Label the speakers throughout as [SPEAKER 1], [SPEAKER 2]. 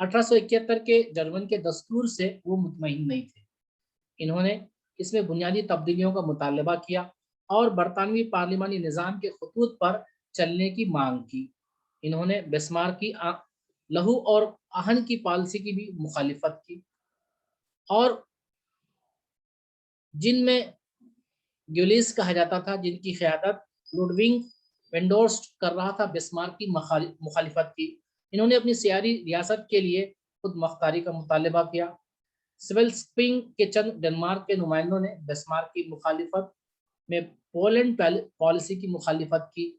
[SPEAKER 1] 1871 کے جرمن کے دستور سے وہ مطمئن نہیں تھے۔ انہوں نے اس میں بنیادی تبدیلیوں کا مطالبہ کیا اور برطانوی پارلیمانی نظام کے خطوط پر چلنے کی مانگ کی۔ انہوں نے بسمارک کی لہو اور آہن کی پالیسی کی بھی مخالفت کی، اور جن میں گیولیس کہا جاتا تھا، جن کی قیادت لوڈوگ وینڈورسٹ کر رہا تھا، بسمارک کی مخالفت کی۔ انہوں نے اپنی سیاسی ریاست کے لیے خود مختاری کا مطالبہ کیا۔ سویلسپنگ کے چند ڈنمارک کے نمائندوں نے بسمارک کی مخالفت میں پولینڈ پالیسی کی مخالفت کی۔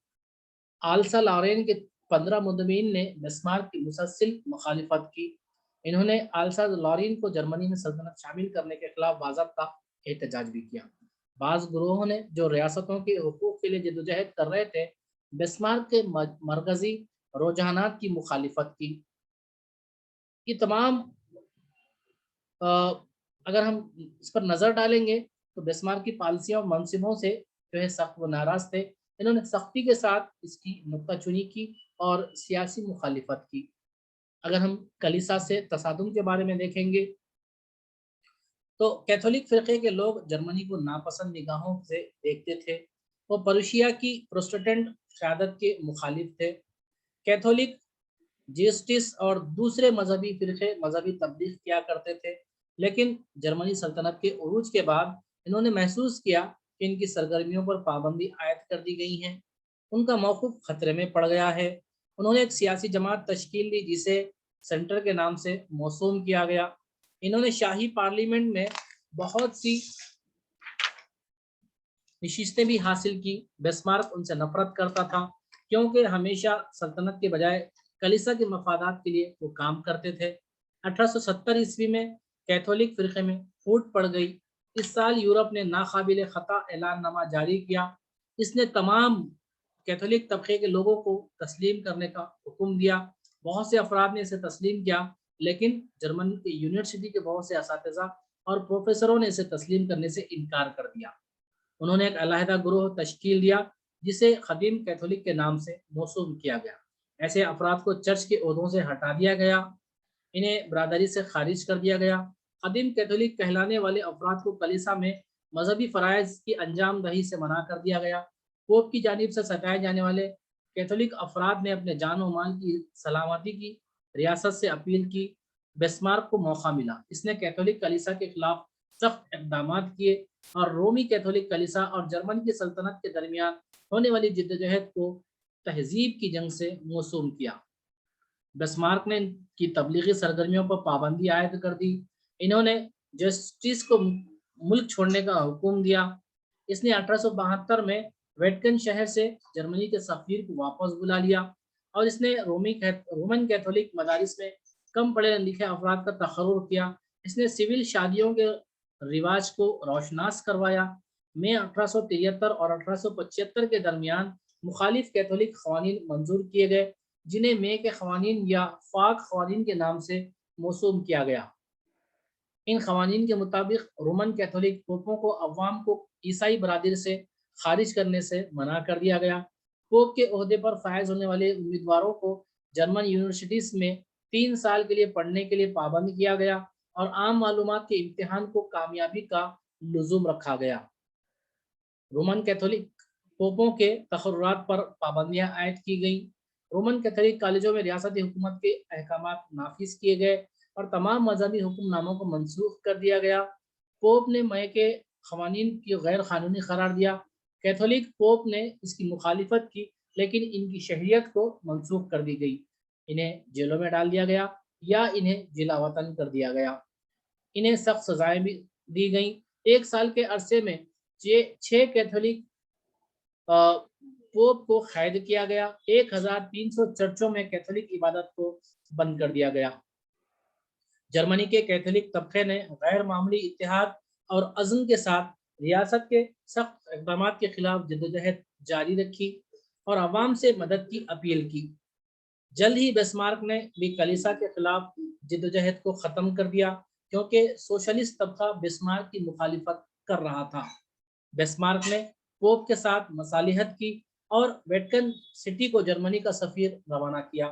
[SPEAKER 1] آلسا لارین کے 15 مندوبین نے بسمارک کی مسلسل مخالفت کی۔ انہوں نے آلسا لارین کو جرمنی میں سلطنت شامل کرنے کے خلاف باضابطہ احتجاج بھی کیا۔ بعض گروہوں نے جو ریاستوں کے حقوق کے لیے جدوجہد کر رہے تھے، بسمارک کے مرکزی رجحانات کی مخالفت کی۔ یہ تمام اگر ہم اس پر نظر ڈالیں گے تو بسمارک کی پالیسیوں اور منصبوں سے جو ہے سخت و ناراض تھے۔ انہوں نے سختی کے ساتھ اس کی نکتہ چینی کی اور سیاسی مخالفت کی۔ اگر ہم کلیسا سے تصادم کے بارے میں دیکھیں گے تو کیتھولک فرقے کے لوگ جرمنی کو ناپسند نگاہوں سے دیکھتے تھے۔ وہ پروشیا کی پروٹسٹنٹ قیادت کے مخالف تھے۔ کیتھولک جیسٹس اور دوسرے مذہبی فرقے مذہبی تبلیغ کیا کرتے تھے، لیکن جرمنی سلطنت کے عروج کے بعد انہوں نے محسوس کیا کہ ان کی سرگرمیوں پر پابندی عائد کر دی گئی ہیں، ان کا موقف خطرے میں پڑ گیا ہے۔ انہوں نے ایک سیاسی جماعت تشکیل دی جسے سینٹر کے نام سے موسوم کیا گیا۔ انہوں نے شاہی پارلیمنٹ میں بہت سی نشستیں بھی حاصل کی۔ بسمارک ان سے نفرت کرتا تھا کیونکہ ہمیشہ سلطنت کے بجائے کلیسا کے مفادات کے لیے وہ کام کرتے تھے۔ 1870 عیسوی میں کیتھولک فرقے میں پھوٹ پڑ گئی۔ اس سال یورپ نے ناقابل خطا اعلان نامہ جاری کیا۔ اس نے تمام کیتھولک طبقے کے لوگوں کو تسلیم کرنے کا حکم دیا۔ بہت سے افراد نے اسے تسلیم کیا، لیکن جرمن کی یونیورسٹی کے بہت سے اساتذہ اور پروفیسروں نے اسے تسلیم کرنے سے انکار کر دیا۔ انہوں نے ایک علیحدہ گروہ تشکیل دیا جسے قدیم کیتھولک کے نام سے موسوم کیا گیا۔ ایسے افراد کو چرچ کے عہدوں سے ہٹا دیا گیا، انہیں برادری سے خارج کر دیا گیا۔ قدیم کیتھولک کہلانے والے افراد کو کلیسا میں مذہبی فرائض کی انجام دہی سے منع کر دیا گیا۔ پوپ کی جانب سے ستائے جانے والے کیتھولک افراد نے اپنے جان و مال کی سلامتی کی ریاست سے اپیل کی۔ بسمارک کو موقع ملا، اس نے کیتھولک کلیسا کے خلاف سخت اقدامات کیے اور رومی کیتھولک کلیسا اور جرمن کی سلطنت کے درمیان ہونے والی جدوجہد کو تہذیب کی جنگ سے موسوم کیا۔ بسمارک نے ان کی تبلیغی سرگرمیوں پر پابندی عائد کر دی۔ انہوں نے جسٹس کو ملک چھوڑنے کا حکم دیا۔ اس نے 1872 میں ویٹکن شہر سے جرمنی کے سفیر کو واپس بلا لیا، اور اس نے رومن کیتھولک مدارس میں کم پڑھے لکھے افراد کا تقرر کیا۔ اس نے سول شادیوں کے رواج کو روشناس کروایا۔ میں 1873 اور 1875 کے درمیان مخالف کیتھولک قوانین منظور کیے گئے، جنہیں مے کے قوانین یا فاک قوانین کے نام سے موسوم کیا گیا۔ ان قوانین کے مطابق رومن کیتھولک پوپوں کو عوام کو عیسائی برادری سے خارج کرنے سے منع کر دیا گیا۔ پوپ کے عہدے پر فائز ہونے والے امیدواروں کو جرمن یونیورسٹیز میں 3 سال کے لیے پڑھنے کے لیے پابند کیا گیا، اور عام معلومات کے امتحان کو کامیابی کا لزوم رکھا گیا۔ رومن کیتھولک پوپوں کے تقررات پر پابندیاں عائد کی گئیں۔ رومن کیتھولک کالجوں میں ریاستی حکومت کے احکامات نافذ کیے گئے اور تمام مذہبی حکم ناموں کو منسوخ کر دیا گیا۔ پوپ نے مے کے قوانین کی غیر قانونی قرار دیا۔ کیتھولک پوپ نے اس کی مخالفت کی، لیکن ان کی شہریت کو منسوخ کر دی گئی۔ انہیں جیلوں میں ڈال دیا گیا یا انہیں جلا وطن کر دیا گیا۔ انہیں سخت سزائیں بھی دی گئیں۔ 1 سال کے عرصے میں 6 کیتھولک پوپ کو قید کیا گیا۔ 1300 چرچوں میں کیتھولک عبادت کو بند کر دیا گیا۔ جرمنی کے کیتھولک طبقے نے غیر معمولی اتحاد اور عزم کے ساتھ ریاست کے سخت اقدامات کے خلاف جدوجہد جاری رکھی اور عوام سے مدد کی اپیل کی۔ جلد ہی بسمارک نے بھی کلیسا کے خلاف جدوجہد کو ختم کر دیا، کیونکہ سوشلسٹ طبقہ بسمارک کی مخالفت کر رہا تھا۔ بسمارک نے پوپ کے ساتھ مصالحت کی اور ویٹکن سٹی کو جرمنی کا سفیر روانہ کیا۔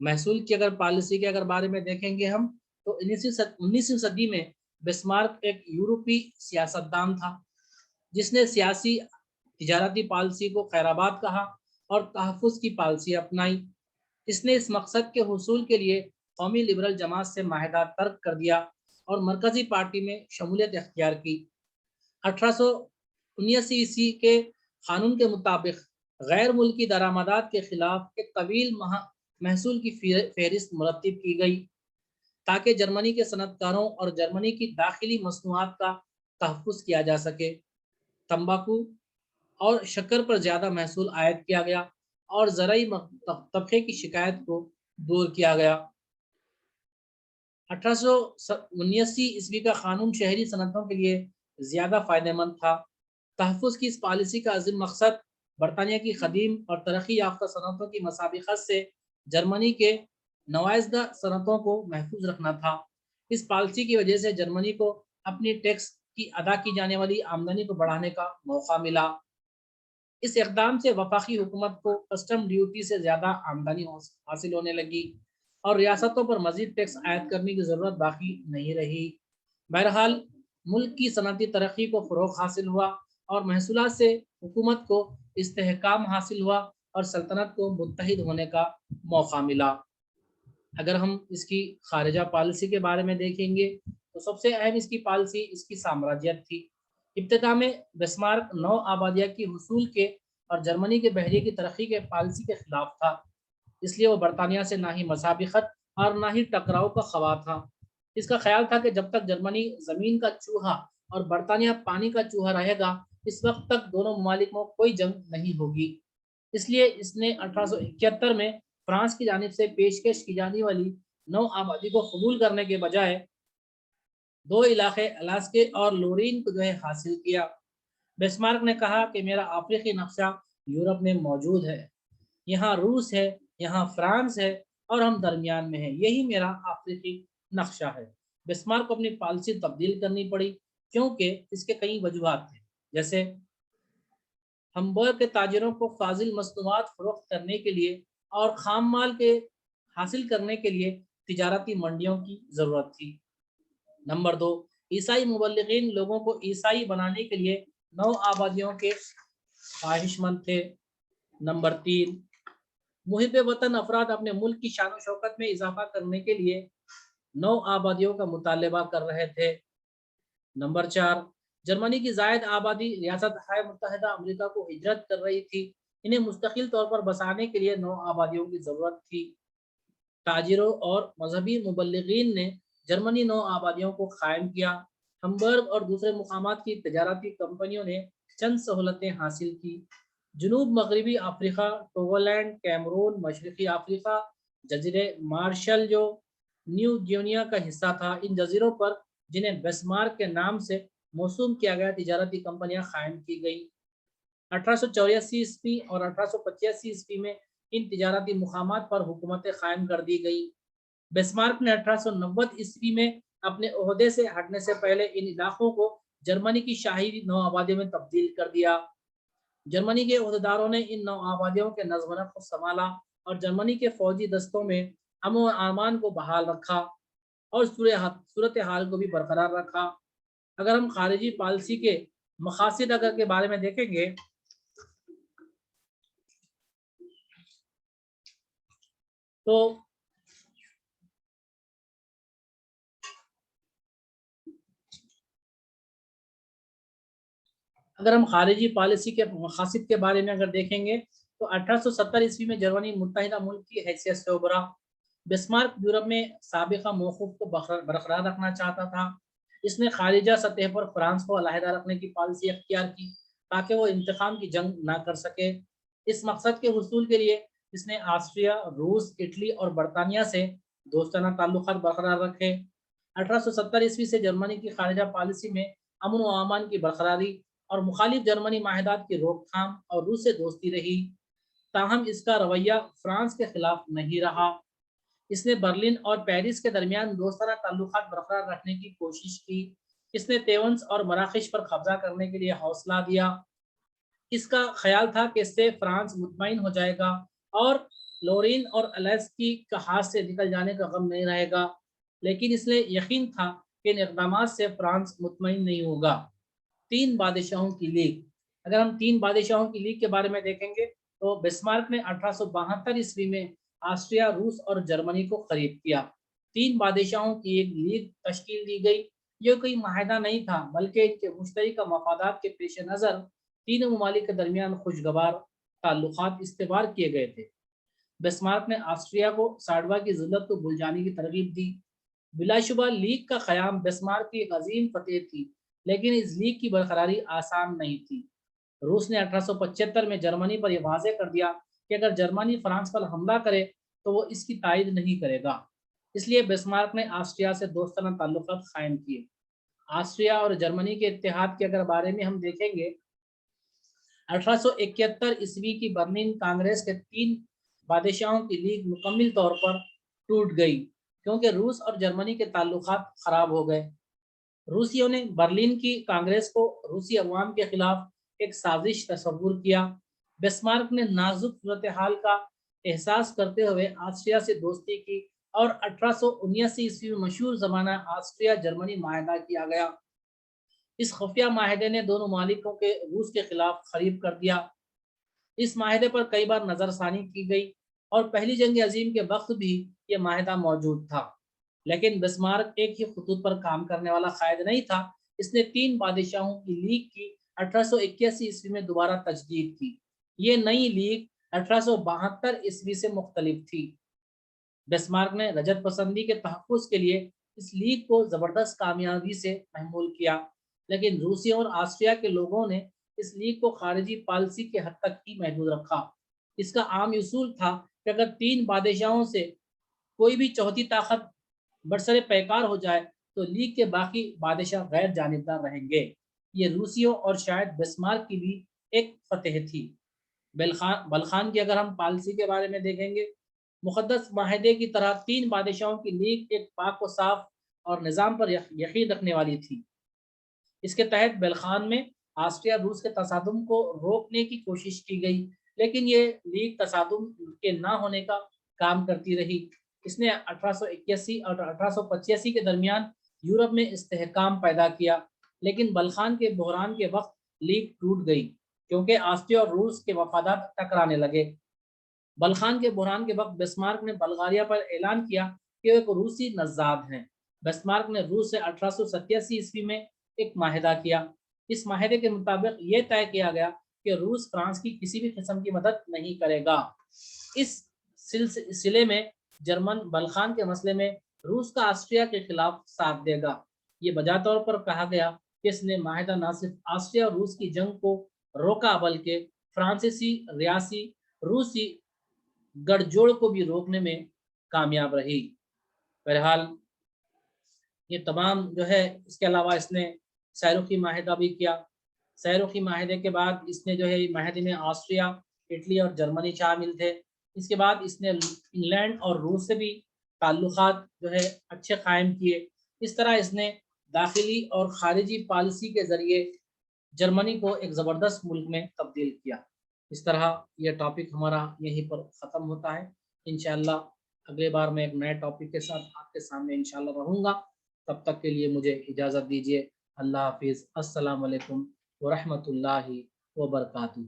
[SPEAKER 1] محصول کی اگر پالیسی کے اگر بارے میں دیکھیں گے ہم تو 19ویں صدی میں بسمارک ایک یورپی سیاستدان تھا جس نے سیاسی تجارتی پالیسی کو خیرآباد کہا اور تحفظ کی پالیسی اپنائی۔ اس نے اس مقصد کے حصول کے لیے قومی لبرل جماعت سے معاہدہ ترک کر دیا اور مرکزی پارٹی میں شمولیت اختیار کی۔ 1879 کے قانون کے مطابق غیر ملکی درآمدات کے خلاف ایک طویل محصول کی فہرست مرتب کی گئی تاکہ جرمنی کے صنعت کاروں اور جرمنی کی داخلی مصنوعات کا تحفظ کیا جا سکے۔ تمباکو اور شکر پر زیادہ محصول عائد کیا گیا اور زرعی طبقے کی شکایت کو دور کیا گیا۔ 1879 کا قانون شہری صنعتوں کے لیے زیادہ فائدہ مند تھا۔ تحفظ کی اس پالیسی کا عظیم مقصد برطانیہ کی قدیم اور ترقی یافتہ صنعتوں کی مسابقت سے جرمنی کے نوائزدہ صنعتوں کو محفوظ رکھنا تھا۔ اس پالیسی کی وجہ سے جرمنی کو اپنی ٹیکس کی ادا کی جانے والی آمدنی کو بڑھانے کا موقع ملا۔ اس اقدام سے وفاقی حکومت کو کسٹم ڈیوٹی سے زیادہ آمدنی حاصل ہونے لگی اور ریاستوں پر مزید ٹیکس عائد کرنے کی ضرورت باقی نہیں رہی۔ بہرحال ملک کی صنعتی ترقی کو فروغ حاصل ہوا اور محصولات سے حکومت کو استحکام حاصل ہوا اور سلطنت کو متحد ہونے کا موقع ملا۔ اگر ہم اس کی خارجہ پالیسی کے بارے میں دیکھیں گے تو سب سے اہم اس کی پالیسی اس کی سامراجیت تھی۔ ابتدا میں بسمارک نو آبادیہ کی حصول کے اور جرمنی کے بحریے کی ترقی کے پالیسی کے خلاف تھا، اس لیے وہ برطانیہ سے نہ ہی مسابقت اور نہ ہی ٹکراؤ کا خواہاں تھا۔ اس کا خیال تھا کہ جب تک جرمنی زمین کا چوہا اور برطانیہ پانی کا چوہا رہے گا اس وقت تک دونوں ممالک میں کوئی جنگ نہیں ہوگی۔ اس لیے اس نے 1871 میں فرانس کی جانب سے پیشکش کی جانے والی نو آبادی کو قبول کرنے کے بجائے دو علاقے الاسکے اور لورین کو حاصل کیا۔ بسمارک نے کہا کہ میرا افریقی نقشہ یورپ میں موجود ہے، یہاں روس ہے، یہاں فرانس ہے اور ہم درمیان میں ہیں، یہی میرا افریقی نقشہ ہے۔ بسمارک کو اپنی پالیسی تبدیل کرنی پڑی کیونکہ اس کے کئی وجوہات تھے، جیسے ہمبرگ کے تاجروں کو فاضل مصنوعات فروخت کرنے کے لیے اور خام مال کے حاصل کرنے کے لیے تجارتی منڈیوں کی ضرورت تھی۔ نمبر 2، عیسائی مبلغین لوگوں کو عیسائی بنانے کے لیے نو آبادیوں کے خواہش مند تھے۔ نمبر 3، محب وطن افراد اپنے ملک کی شان و شوکت میں اضافہ کرنے کے لیے نو آبادیوں کا مطالبہ کر رہے تھے۔ نمبر 4، جرمنی کی زائد آبادی ریاست متحدہ امریکہ کو ہجرت کر رہی تھی، انہیں مستقل طور پر بسانے کے لیے نو آبادیوں کی ضرورت تھی۔ تاجروں اور مذہبی مبلغین نے جرمنی نو آبادیوں کو قائم کیا۔ ہمبرگ اور دوسرے مقامات کی تجارتی کمپنیوں نے چند سہولتیں حاصل کی۔ جنوب مغربی افریقہ، ٹوگولینڈ، کیمرون، مشرقی افریقہ، جزیرے مارشل جو نیو گینیا کا حصہ تھا، ان جزیروں پر جنہیں بسمارک کے نام سے موسوم کیا گیا تجارتی کمپنیاں قائم کی گئی۔ 1884 اور 1885 میں ان تجارتی مقامات پر حکومتیں قائم کر دی گئی۔ بسمارک نے 1890 میں اپنے عہدے سے ہٹنے سے پہلے ان علاقوں کو جرمنی کی شاہی نو آبادیوں میں تبدیل کر دیا۔ جرمنی کے عہدیداروں نے ان نو آبادیوں کے نظم و نسق کو سنبھالا اور جرمنی کے فوجی دستوں میں امن و امان کو بحال رکھا اور صورتحال کو بھی برقرار رکھا۔ اگر ہم خارجی پالیسی کے مقاصد کے بارے میں دیکھیں گے تو اگر ہم خارجی پالیسی کے مقاصد کے بارے میں اگر دیکھیں گے تو 1870 میں جرمنی متحدہ ملک کی حیثیت سے ابھرا۔ بسمارک یورپ میں سابقہ موقف کو برقرار رکھنا چاہتا تھا۔ اس نے خارجہ سطح پر فرانس کو علیحدہ رکھنے کی پالیسی اختیار کی تاکہ وہ انتقام کی جنگ نہ کر سکے۔ اس مقصد کے حصول کے لیے اس نے آسٹریا، روس، اٹلی اور برطانیہ سے دوستانہ تعلقات برقرار رکھے۔ 1870 سے جرمنی کی خارجہ پالیسی میں امن و امان کی برقراری اور مخالف جرمنی معاہدات کی روک تھام اور روس سے دوستی رہی، تاہم اس کا رویہ فرانس کے خلاف نہیں رہا۔ اس نے برلن اور پیرس کے درمیان دوستانہ تعلقات برقرار رکھنے کی کوشش کی۔ اس نے تیونس اور مراکش پر قبضہ کرنے کے لیے حوصلہ دیا۔ اس کا خیال تھا کہ اس سے فرانس مطمئن ہو جائے گا اور لورین اور الیسکی کا ہاتھ سے نکل جانے کا غم نہیں رہے گا، لیکن اس لیے یقین تھا کہ ان اقدامات سے فرانس مطمئن نہیں ہوگا۔ تین بادشاہوں کی لیگ، اگر ہم تین بادشاہوں کی لیگ کے بارے میں دیکھیں گے تو بسمارک نے 1872 عیسوی میں آسٹریا، روس اور جرمنی کو قریب کیا۔ تین بادشاہوں کی ایک لیگ تشکیل دی گئی، یہ کوئی معاہدہ نہیں تھا بلکہ ان کے مشترکہ مفادات کے پیش نظر تینوں ممالک کے درمیان خوشگوار تعلقات استوار کیے گئے تھے۔ بسمارک نے آسٹریا کو ساڑوا کی ذلت کو بھول جانے کی ترغیب دی۔ بلا شبہ لیگ کا قیام بسمارک کی ایک عظیم فتح تھی، لیکن اس لیگ کی برقراری آسان نہیں تھی۔ روس نے 1875 میں جرمنی پر یہ واضح کر دیا کہ اگر جرمنی فرانس پر حملہ کرے تو وہ اس کی تائید نہیں کرے گا، اس لیے بسمارک نے آسٹریا سے دوستانہ تعلقات قائم کیے۔ آسٹریا اور جرمنی کے اتحاد کے اگر بارے میں ہم دیکھیں گے، 1871 عیسوی کی برلن کانگریس کے تین بادشاہوں کی لیگ مکمل طور پر ٹوٹ گئی کیونکہ روس اور جرمنی کے تعلقات خراب ہو گئے۔ روسیوں نے برلن کی کانگریس کو روسی عوام کے خلاف ایک سازش تصور کیا۔ بسمارک نے نازک صورتحال کا احساس کرتے ہوئے آسٹریا سے دوستی کی اور 1879 عیسوی میں مشہور زمانہ آسٹریا جرمنی معاہدہ کیا گیا۔ اس خفیہ معاہدے نے دونوں ممالکوں کے روس کے خلاف قریب کر دیا۔ اس معاہدے پر کئی بار نظر ثانی کی گئی اور پہلی جنگ عظیم کے وقت بھی یہ معاہدہ موجود تھا، لیکن بسمارک ایک ہی خطوط پر کام کرنے والا قائد نہیں تھا۔ اس نے تین بادشاہوں کی لیگ کی 1881 عیسوی میں دوبارہ تجدید کی۔ یہ نئی لیگ 1872 عیسوی سے مختلف تھی۔ بسمارک نے رجت پسندی کے تحفظ کے لیے اس لیگ کو زبردست کامیابی سے محمول کیا، لیکن روسیہ اور آسٹریا کے لوگوں نے اس لیگ کو خارجی پالیسی کے حد تک ہی محدود رکھا۔ اس کا عام اصول تھا کہ اگر تین بادشاہوں سے کوئی بھی چوتھی طاقت برسر پیکار ہو جائے تو لیگ کے باقی بادشاہ غیر جانبدار رہیں گے۔ یہ روسیوں اور شاید بسمارک کی بھی ایک فتح تھی۔ بلخان کی اگر ہم پالیسی کے بارے میں دیکھیں گے، مقدس معاہدے کی طرح تین بادشاہوں کی لیگ ایک پاک و صاف اور نظام پر یقین رکھنے والی تھی۔ اس کے تحت بلخان میں آسٹریا روس کے تصادم کو روکنے کی کوشش کی گئی، لیکن یہ لیگ تصادم کے نہ ہونے کا کام کرتی رہی۔ اس نے 1881 اور 1885 کے درمیان یورپ میں استحکام پیدا کیا، لیکن بلخان کے بحران کے وقت لیگ ٹوٹ گئی کیونکہ آسٹریا اور روس کے مفادات ٹکرانے لگے۔ بلخان کے بحران کے وقت بسمارک نے بلغاریہ پر اعلان کیا کہ وہ ایک روسی نژاد ہیں۔ بسمارک نے روس سے 1887 عیسوی میں ایک معاہدہ کیا۔ اس معاہدے کے مطابق یہ طے کیا گیا کہ روس فرانس کی کسی بھی قسم کی مدد نہیں کرے گا۔ اس سلسلے میں جرمن بلخان کے مسئلے میں روس کا آسٹریا کے خلاف ساتھ دے گا۔ یہ بجا طور پر کہا گیا کہ اس نے معاہدہ نہ صرف آسٹریا اور روس کی جنگ کو روکا بلکہ فرانسیسی ریاسی روسی گڑھ جوڑ کو بھی روکنے میں کامیاب رہی۔ بہرحال یہ تمام جو ہے، اس کے علاوہ اس نے سیروخی معاہدہ بھی کیا۔ سیروخی معاہدے کے بعد اس نے جو ہے معاہدے میں آسٹریا، اٹلی اور جرمنی شامل تھے۔ اس کے بعد اس نے انگلینڈ اور روس سے بھی تعلقات جو ہے اچھے قائم کیے۔ اس طرح اس نے داخلی اور خارجی پالیسی کے ذریعے جرمنی کو ایک زبردست ملک میں تبدیل کیا۔ اس طرح یہ ٹاپک ہمارا یہیں پر ختم ہوتا ہے۔ انشاءاللہ اگلے بار میں ایک نئے ٹاپک کے ساتھ آپ کے سامنے انشاءاللہ رہوں گا۔ تب تک کے لیے مجھے اجازت دیجیے۔ اللہ حافظ۔ السلام علیکم ورحمۃ اللہ وبرکاتہ۔